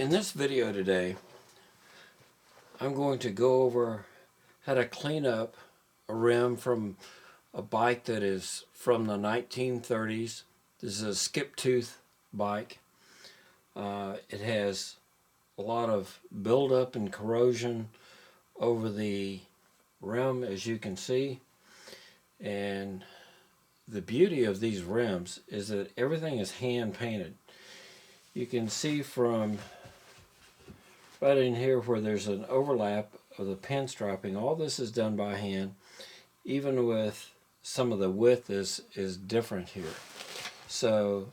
In this video today, I'm going to go over how to clean up a rim from a bike that is from the 1930s. This is a skip tooth bike. It has a lot of buildup and corrosion over the rim, as you can see. And the beauty of these rims is that everything is hand painted. You can see from right in here where there's an overlap of the pinstriping, all this is done by hand, even with some of the width is different here. So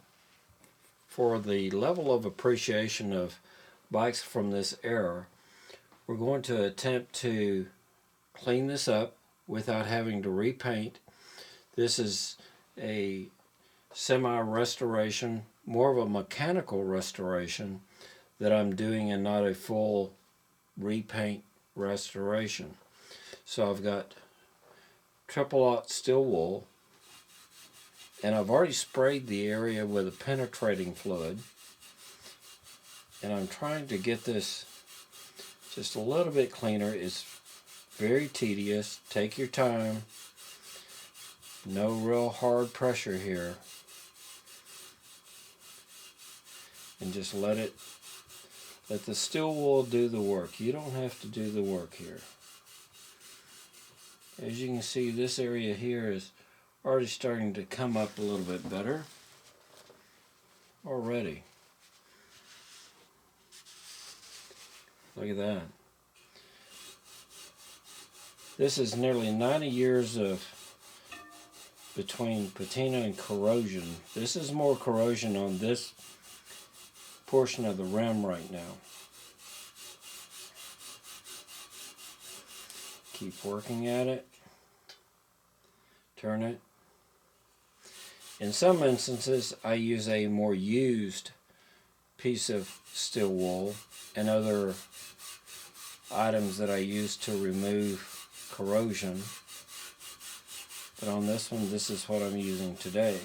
for the level of appreciation of bikes from this era, we're going to attempt to clean this up without having to repaint. This is a semi-restoration, more of a mechanical restoration that I'm doing, and not a full repaint restoration. So I've got triple-aught steel wool, and I've already sprayed the area with a penetrating fluid, and I'm trying to get this just a little bit cleaner. It's very tedious. Take your time. No real hard pressure here, and just let the steel wool do the work. You don't have to do the work here. As you can see, this area here is already starting to come up a little bit better already. Look at that. This is nearly 90 years of between patina and corrosion. This is more corrosion on this portion of the rim right now. Keep working at it. Turn it. In some instances, I use a more used piece of steel wool and other items that I use to remove corrosion. But on this one, this is what I'm using today.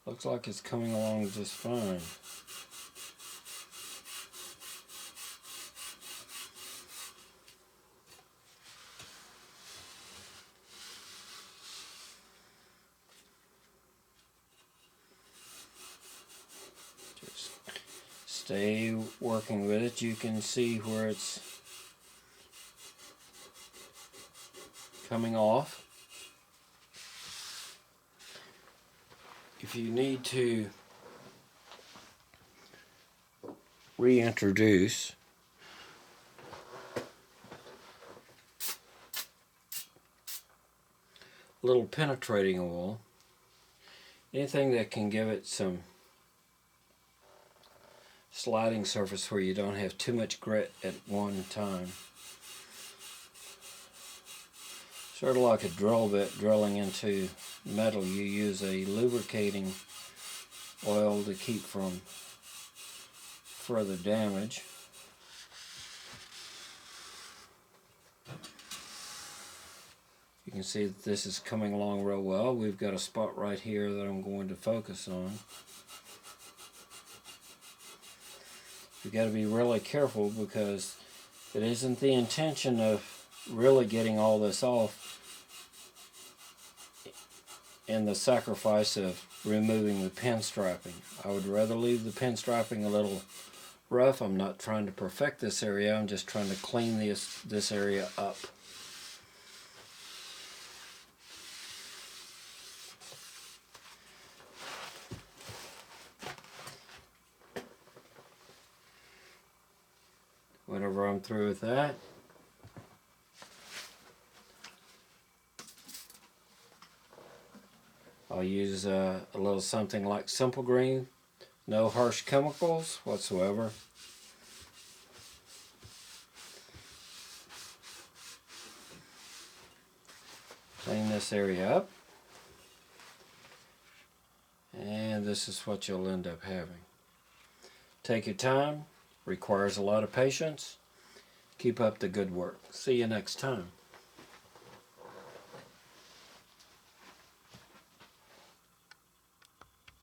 Looks like it's coming along just fine. Just stay working with it. You can see where it's coming off. If you need to reintroduce a little penetrating oil, anything that can give it some sliding surface where you don't have too much grit at one time. Sort of like a drill bit drilling into metal. You use a lubricating oil to keep from further damage. You can see that this is coming along real well. We've got a spot right here that I'm going to focus on. You've got to be really careful, because it isn't the intention of really getting all this off and the sacrifice of removing the pinstriping. I would rather leave the pinstriping a little rough. I'm not trying to perfect this area. I'm just trying to clean this area up. Whenever I'm through with that, I'll use a little something like Simple Green. No harsh chemicals whatsoever. Clean this area up. And this is what you'll end up having. Take your time. Requires a lot of patience. Keep up the good work. See you next time.